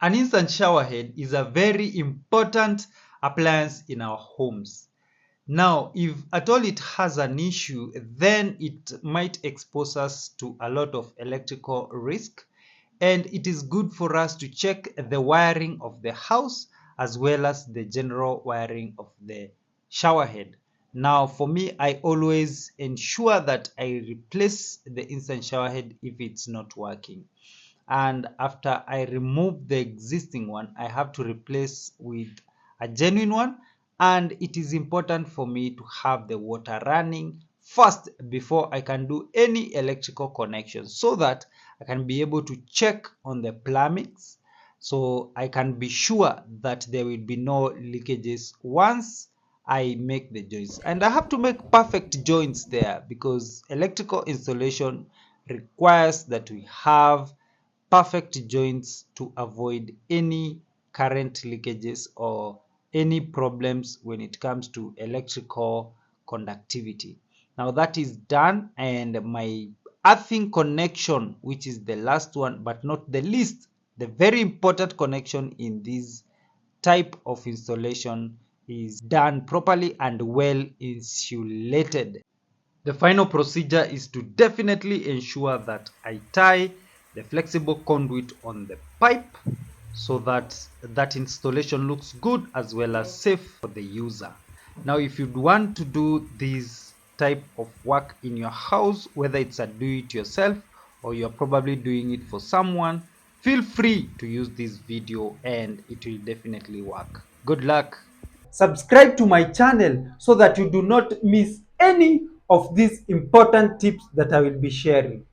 An instant shower head is a very important appliance in our homes. Now, if at all it has an issue, then it might expose us to a lot of electrical risk. And it is good for us to check the wiring of the house as well as the general wiring of the shower head. Now, for me, I always ensure that I replace the instant shower head if it's not working. And after I remove the existing one, I have to replace with a genuine one. And it is important for me to have the water running first before I can do any electrical connection, so that I can be able to check on the plumbings, so I can be sure that there will be no leakages once I make the joints. And I have to make perfect joints there, because electrical installation requires that we have perfect joints to avoid any current leakages or any problems when it comes to electrical conductivity. Now that is done, and my earthing connection, which is the last one but not the least, the very important connection in this type of installation, is done properly and well insulated. The final procedure is to definitely ensure that I tie the flexible conduit on the pipe, so that that installation looks good as well as safe for the user. Now, if you'd want to do this type of work in your house, whether it's a do-it-yourself or you're probably doing it for someone, feel free to use this video and it will definitely work. Good luck. Subscribe to my channel so that you do not miss any of these important tips that I will be sharing.